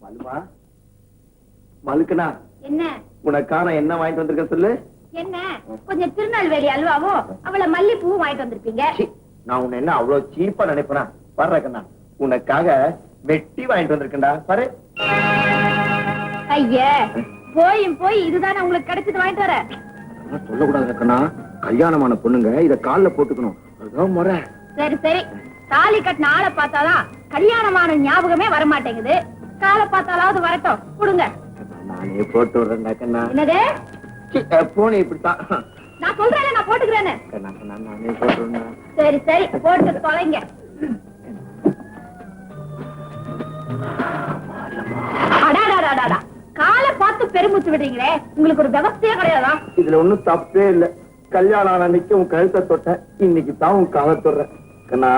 மலுமா மலுக்குனா என்ன உனக்கான என்ன வாங்கிட்டு வந்திருக்க சொல்லு. என்ன கொஞ்சம் திருநெல்வேலி அல்வாவோ அவளை மல்லிப்பூ வாங்கிட்டு வந்திருப்பீங்க. நான் உன்னை என்ன அவ்வளவு சீப்பா நினைப்பேனா? வர்ற கண்ணா உனக்காக வெட்டி வாங்கிட்டு வந்திருக்கேன்டா பாரு. ஐயா போய் இதுதானே உங்களுக்கு கிடைச்சது வாங்கிட்டு வர. சொல்லக்கூடாது கண்ணா, கல்யாணமான பொண்ணுங்க இத கால்ல போட்டுக்கணும், அதுதான் முறை. சரி சரி, தாலி கட்டின ஆளை பார்த்தாதான் கல்யாணமான ஞாபகமே வர மாட்டேங்குது. காலை பார்த்தாலாவது வரட்டும், கொடுங்க. நானே போட்டு விடுறேன்டா கண்ணா. என்னது போன இப்படித்தான் நான் சொல்றேன், நான் போட்டுக்கிறேன்னு. கண்ணா கண்ணா நானே போட்டு விடுறேன். சரி சரி போட்டு தொலைங்க. அடாடாடாடா, காலை பார்த்து பெருமூச்சு விடுறீங்களே, உங்களுக்கு ஒரு விவசாயே கிடையாதா? இதுல ஒண்ணும் தப்பே இல்ல. கல்யாணம் ஆன அன்னைக்கு உன் கழுத்தை தொட்ட, இன்னைக்கு தான் உன் காலை தொடுறேன். கண்ணா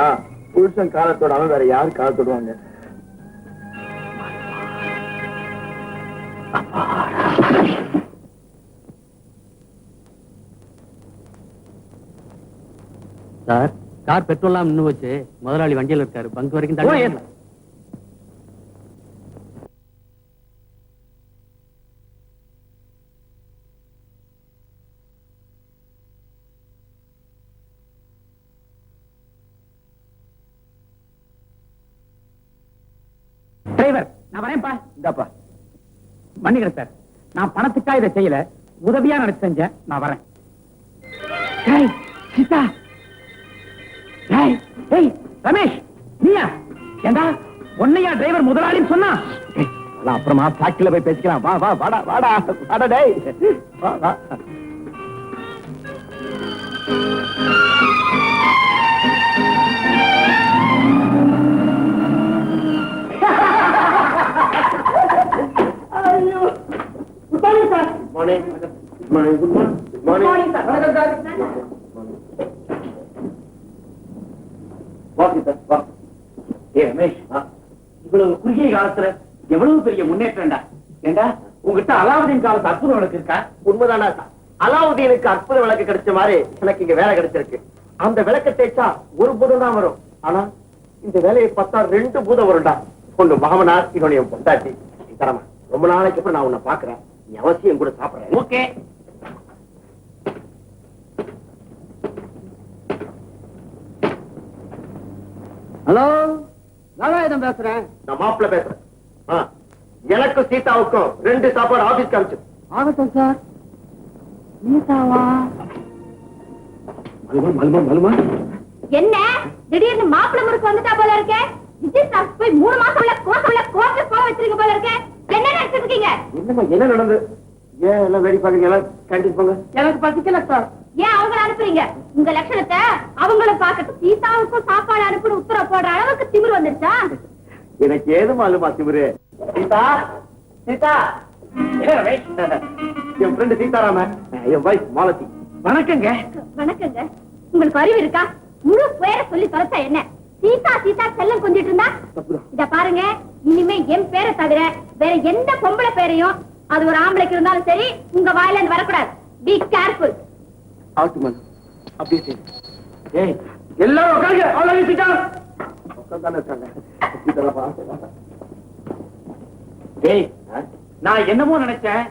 புருஷன் காலை தொடாம வேற யாரு காலை தொடுவாங்க? சார், கார் பெட்ரோல்லாம் நின்னு போச்சு. முதலாளி வண்டியில் இருக்காரு, பங்க் வரைக்கும் தள்ளி. டிரைவர், நான் வரேன்ப்பா. இந்தாப்பா. மன்னிக்கிறேன் சார், நான் பணத்துக்கா இதை செய்யல, உதவியா நினைச்சு செஞ்சேன். நான் வரேன். சீதா, ரமேஷ், நீயா? ஏண்டா உன்னையா டிரைவர் முதலாளின்னு சொன்னா? அப்புறமா ஃபேக்டரியில போய் பேசிக்கலாம். வா வா வாடா வாடா வாடா டேய், வா வா. Morning. Morning. Good morning. Good morning. Morning, sir. வாங்க சார், வா. ரமேஷ், இவ்வளவு குறுகிய காலத்துல எவ்வளவு பெரிய முன்னேற்றம்டா. ஏண்டா உங்ககிட்ட அலாவுதீன் காலத்து அற்புதம் விளக்கு இருக்கா? உண்மைதானா சார்? அலாவுதீனுக்கு அற்புத விளக்கு கிடைச்ச மாதிரி எனக்கு இங்க வேலை கிடைச்சிருக்கு. அந்த விளக்க தேய்ச்சா ஒரு பூதம் தான் வரும், ஆனா இந்த வேலையை பார்த்தா 2 பூதம் வரும்டா. ஒண்ணு மாமனார், இன்னொன்னு என் பொண்டாட்டி. தரமா ரொம்ப நாளைக்கு அப்புறம் நான் உன்னை பாக்குறேன், நீ அவசியம் கூட சாப்பிடுறேன். ஓகே. ஹலோ, நாராயணன் பேசுறேன். நான் மாப்பிள்ள பேசுறேன். எனக்கும் சீதாவுக்கும் 2 சாப்பாடு ஆபீஸ் காமிச்சு. ஆகட்டும் சார். நீதாவா? மலுமா மலுமா மலுமா, என்ன திடீர்னு மாப்பிள்ளை முறுக்கு வந்துட்டா போல இருக்கே? விஜய் சார் போய் 3 மாசம் உள்ள கோர்ட்டு போக வச்சிருக்க போல இருக்கே. என்ன நினைச்சிட்டு இருக்கீங்க? என்னம்மா என்ன நடந்து? ஏன் எல்லாம் வேடி பாக்குறீங்க? எல்லாம் கேண்டீன் போங்க. எனக்கு பசிக்கல சார். ஏன் அவங்கள அனுப்புறீங்க? உங்க லட்சணத்தை அவங்களும் பார்க்கட்டும். சீதாவுக்கும் சாப்பாடு அனுப்புற உத்தரவு போடுற அளவுக்கு திமிரு வந்துருச்சா? எனக்கு ஏது மாலுமா திமிரு? சீதா சீதா, என் ஃப்ரெண்ட் சீதாராமன், என் வைஃப் மாலதி. வணக்கங்க. வணக்கங்க. உங்களுக்கு அறிவு இருக்கா? முழு பேரை சொல்லி தொலைச்சா என்ன? சீதா சீதா செல்லம் கொஞ்சிட்டு இருந்தா? இத பாருங்க, இனிமே என் பேரை தவிர வேற எந்த பொம்பளை பேரையும், அது ஒரு ஆம்பளைக்கு இருந்தாலும் சரி, உங்க வாயில இருந்து வரக்கூடாது. Be careful. ஆட்டுமன் அப்படியே சரி. ஏய், எல்லாரும் உட்காருங்க. அவ்வளவு சீதா உட்கார்ந்தானே இருக்காங்க. சீதாராமா, ஏய், நான் என்னமோ நினைச்சேன்,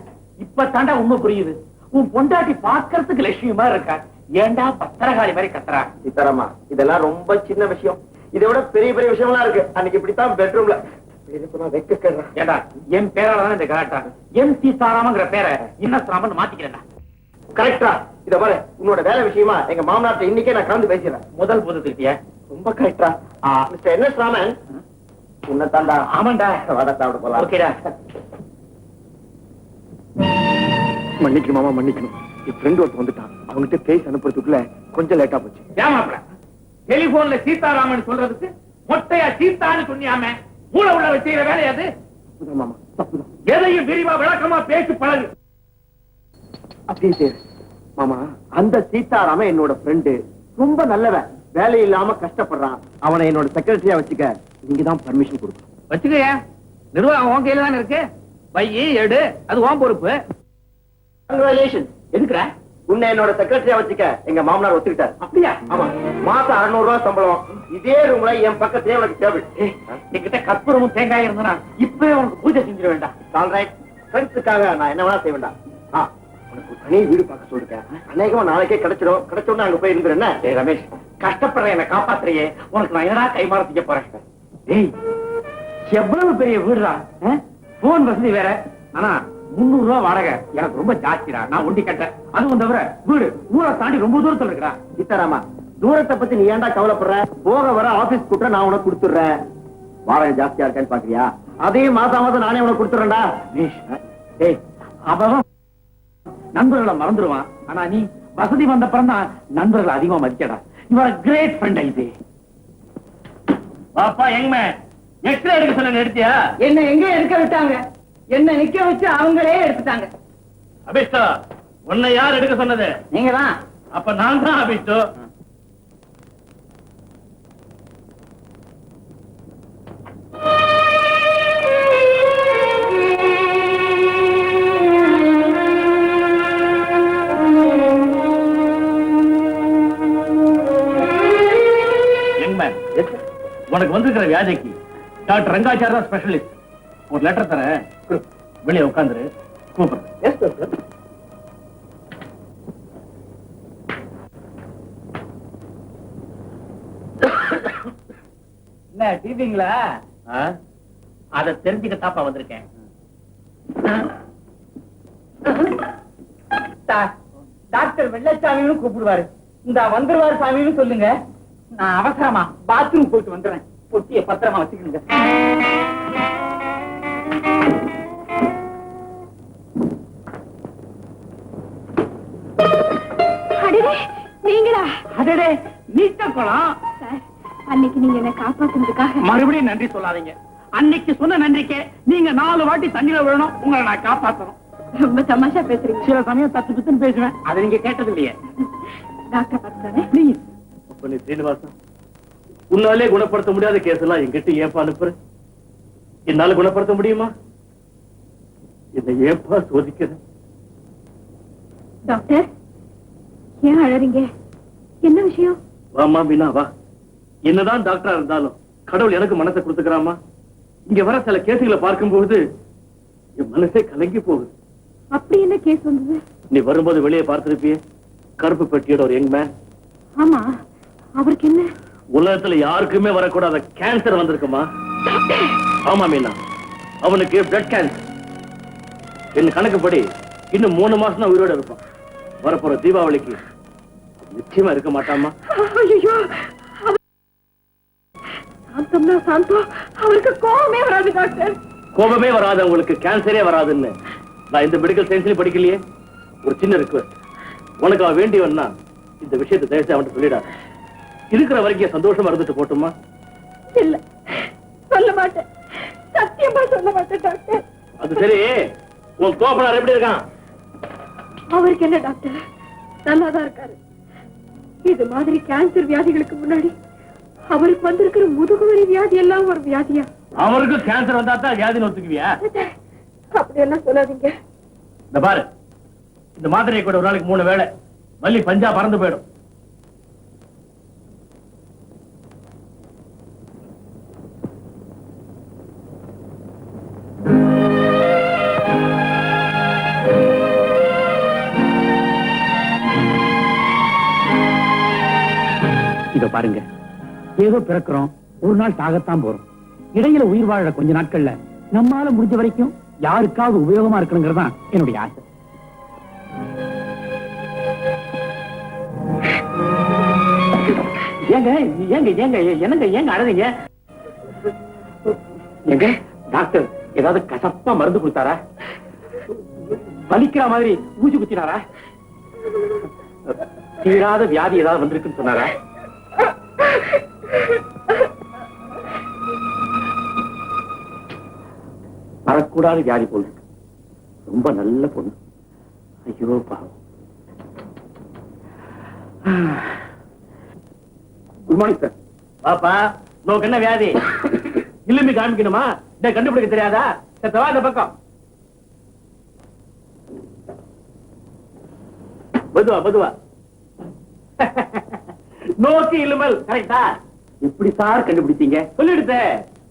இப்ப தாண்டா உண்மை புரியுது. உன் பொண்டாட்டி பாக்குறதுக்கு லட்சுமிமா இருக்கா. ஏண்டா பத்திரகாளி மாதிரி கத்துறா? சீதாராமா, இதெல்லாம் ரொம்ப சின்ன விஷயம். இதை விட பெரிய பெரிய விஷயம்லாம் இருக்கு. அன்னைக்கு இப்படித்தான் பெட்ரூம்ல வெக்க. ஏண்டா என் பேராலதான் இந்த கலாட்டா. எம் சீதாராமங்கிற பேரை இன்னசராமன் மாத்திக்கிறேன்டா. கரெக்டா? இத பாரு, உன்னோட வேலை விஷயமா எங்க மாமனார்ட்ட இன்னைக்கே நான் கலந்து பேசிடுறேன். முதல் புதுக்கிட்டிய ரொம்ப கரெக்டா? மிஸ்டர் என்.எஸ். ராமன், உன்னதாண்டா. ஆமாண்டா, வட சாப்பிட போலாம். ஓகேடா. மன்னிக்கணும் மாமா, மன்னிக்கணும். என் ஃப்ரெண்ட் ஒருத்தர் வந்துட்டான், அவங்ககிட்ட பேசி அனுப்புறதுக்குள்ள கொஞ்சம் லேட்டா போச்சு. ஏமாப்ல டெலிபோன்ல சீதாராமன் சொல்றதுக்கு மொட்டையா சீதான்னு சொன்னியாம மூளை உள்ள வச்சுக்கிற வேலை அது. மாமா தப்புதான். எதையும் விரிவா விளக்கமா பேசி பழகு. அப்படியே சரி மாமா. அந்த சீதாராமன் என்னோட ஃப்ரெண்டு, ரொம்ப நல்லவன். வேலை இல்லாம கஷ்டப்படுறான். அவனை என்னோட செக்ரட்டரியா வச்சுக்க நீங்க தான் பர்மிஷன் கொடுக்கணும். வச்சுக்க, நிர்வாகம் உன் கையில தானே இருக்கு. பையி எடு, அது உன் பொறுப்பு. கங்க்ராச்சுலேஷன். எதுக்குற? உன்னை என்னோட செக்ரட்டரியா வச்சுக்க எங்க மாமனார் ஒத்துக்கிட்டார். அப்படியா? ஆமா, மாசம் 600 ரூபாய் சம்பளம். இதே ரூம்ல என் பக்கத்திலே உனக்கு டேபிள். என்கிட்ட கற்பூரமும் தேங்காய் இருந்தா இப்பவே உனக்கு பூஜை செஞ்சிட வேண்டாம். ஆல்ரைட், ஃப்ரெண்ட்ஸுக்காக நான் என்ன வேணா செய்ய வேண்டாம். உனக்கு ஒரு தனி வீடு பார்க்க சொல்லிருக்கேன். அநேகமா நாளைக்கே கிடைச்சிடும். கிடைச்சோன்னு அங்க போய் இருந்துரு. என்ன ரமேஷ், கஷ்டப்படுற என்ன காப்பாத்துறையே, உனக்கு நான் என்னடா கைமாற செய்ய போறேன். டேய், எவ்வளவு பெரிய வீடுடா, போன் வசதி வேற. ஆனா 300 ரூபாய் வாடகை எனக்கு ரொம்ப ஜாஸ்திடா. நான் ஒண்டி கட்டேன். அதுவும் தவிர வீடு ஊரை தாண்டி ரொம்ப தூரத்துல இருக்கா. சீதாராமா, தூரத்தை பத்தி நீ ஏன்டா கவலைப்படுற? போக வர ஆபீஸ் கூட்ட நான் உனக்கு கொடுத்துடுறேன். வாடகை ஜாஸ்தியா இருக்கான்னு பாக்குறியா? அதே மாசம் மாசம் நானே உனக்கு கொடுத்துறேன்டா. டேய், அவன் நண்பர்களை மறந்துடுவான். ஆனா நீ வசதி வந்த பிறந்தா நண்பர்களை அதிகமா மதிக்கடா. இவர கிரேட் ஃப்ரெண்ட். இது பாப்பா எங்க எக்ஸ்ரே எடுக்க சொல்ல எடுத்தியா? என்ன எங்க எடுக்க விட்டாங்க? என்ன நிக்க வச்சு அவங்களே எடுத்துட்டாங்க. அபிஷ்டா, உன்னை யார் எடுக்க சொன்னது? நீங்க தான். அப்ப நான் தான் அபிஷ்டு. உனக்கு வந்திருக்கிற வியாதிக்கு டாக்டர் ரங்காச்சாரா ஸ்பெஷலிஸ்ட். ஒரு லெட்டர் தரேன், வெளியே உட்காந்துரு, கூப்பிடுறேன். என்ன டிவிங்களா? அதை தெரிஞ்சுக்கத்தாப்பா வந்திருக்கேன். டாக்டர் வெள்ளச்சாமின்னு கூப்பிடுவாரு. இந்த வந்துருவாரு சாமின்னு சொல்லுங்க. நான் அவசரமா பாத்ரூம் போயிட்டு வந்துடுறேன். பொட்டியை பத்திரமா வச்சுக்கணுங்க. நீங்களா? அடடே, நீட்ட குளம். சார், அன்னைக்கு நீங்க என்ன காப்பாத்துறதுக்காக மறுபடியும் நன்றி சொல்லாதீங்க. அன்னைக்கு சொன்ன நன்றிக்கு நீங்க 4 வாட்டி தண்ணியில விழணும். உங்களை நான் காப்பாத்தணும். ரொம்ப தமாஷா பேசுறீங்க. சில சமயம் தத்து பித்துன்னு பேசுவேன். அதை நீங்க கேட்டது இல்லையே. டாக்டர் பார்த்தானே. ப்ளீஸ். அப்ப நீ ஸ்ரீனிவாசன், உன்னாலே குணப்படுத்த முடியாத கேஸ் எல்லாம் எங்கிட்ட ஏப்பா அனுப்புற? என்னால குணப்படுத்த முடியுமா? என்னை ஏப்பா சோதிக்கிற? டாக்டர், ஏன் அழறீங்க? என்ன விஷயம்? வாமா மீனா, வா. என்னதான் டாக்டரா இருந்தாலும் கடவுள் எனக்கு மனசை கொடுத்துக்கிறாமா. இங்க வர சில கேசுகளை பார்க்கும்போது என் மனசே கலங்கி போகுது. அப்படி என்ன கேஸ் வந்தது? நீ வரும்போது வெளியே பார்த்திருப்பியே, கருப்பு பெட்டியோட ஒரு யங் மேன். ஆமா, அவருக்கு என்ன? உலகத்துல யாருக்குமே வரக்கூடாத கேன்சர் வந்திருக்குமா? ஆமா மீனா, அவனுக்கு பிளட் கேன்சர். என் கணக்குப்படி இன்னும் 3 மாசம் தான் உயிரோட இருப்பான். வரப்போற தீபாவளிக்கு நிச்சயமா இருக்க மாட்டாமா. ஐயோ, சாந்தம்னா சாந்தம், அவருக்கு கோபமே வராது டாக்டர். கோபமே வராது, உங்களுக்கு கேன்சரே வராதுன்னு நான் இந்த மெடிக்கல் சயின்ஸ்லயும் படிக்கலையே. ஒரு சின்ன ரிக்வெஸ்ட், உனக்கு அவன் வேண்டியவன்னா இந்த விஷயத்தை தயவுசெய்து அவன்கிட்ட சொல்லிடாத. இருக்கிற வரைக்கும் சந்தோஷமா இருந்துட்டு போட்டுமா? இல்ல, சொல்ல மாட்டேன். சத்தியமா சொல்ல மாட்டேன் டாக்டர். அது சரி, உன் கோபனார் எப்படி இருக்கான்? அவருக்கு என்ன டாக்டர், நல்லாதான் இருக்காரு. இது மாதிரி கேன்சர் வியாதிகளுக்கு முன்னாடி அவருக்கு வந்திருக்கிற முதுகுவலி வியாதி எல்லாம் ஒரு வியாதியா? அவருக்கு கேன்சர் வந்தா தான் வியாதின்னு ஒத்துக்குவியா? அப்படி எல்லாம் சொல்லாதீங்க. இந்த பாரு, இந்த மாத்திரையை கூட ஒரு நாளைக்கு 3 வேளை வலி பஞ்சா பறந்து போயிடும். இத பாருங்க, ஏதோ பிறக்கிறோம், ஒரு நாள் சாகத்தான் போறோம். இடையில உயிர் வாழ கொஞ்ச நாட்கள்ல நம்மால முடிஞ்ச வரைக்கும் யாருக்காவது உபயோகமா இருக்கணுங்கிறது தான் என்னுடைய ஆசை. ஏங்க ஏங்க ஏங்க என்னங்க ஏங்க அழறீங்க? ஏங்க டாக்டர் ஏதாவது கசப்பா மருந்து கொடுத்தாரா? வலிக்கிற மாதிரி ஊசி குத்தினாரா? தீராத வியாதி ஏதாவது வந்திருக்குன்னு சொன்னாரா? வரக்கூடாத வியாதி போல் இருக்கு. ரொம்ப நல்ல பொண்ணு. ஐயோ பாவம். Good morning sir. பாப்பா, உனக்கு என்ன வியாதி? இல்லுமி காமிக்கணுமா? கண்டுபிடிக்க தெரியாதா? இந்த பக்கம் மெதுவா மெதுவா. நோக்கி இலுமல் கரெக்டா? எப்படி சார் கண்டுபிடிச்சீங்க? சொல்லிடுதே,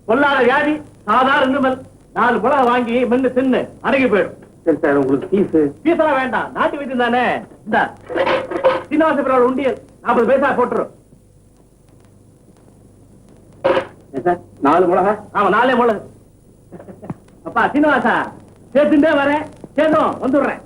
பொல்லாத வியாதி சாதாரண இருமல். 4 மிளகா வாங்கி மென்னு தின்னு அடங்கி போயிடும். சரி சார், உங்களுக்கு பீசெல்லாம் வேண்டாம், நாட்டு வைத்தியம் தானே. இந்த சீனிவாச உண்டியல் 40 பைசா போட்டுரும். சார் 4 மிளகா? ஆமா 4 மிளகு. அப்பா சீனிவாசா சேர்த்துட்டே வரேன், சேர்ந்தும் வந்துடுறேன்.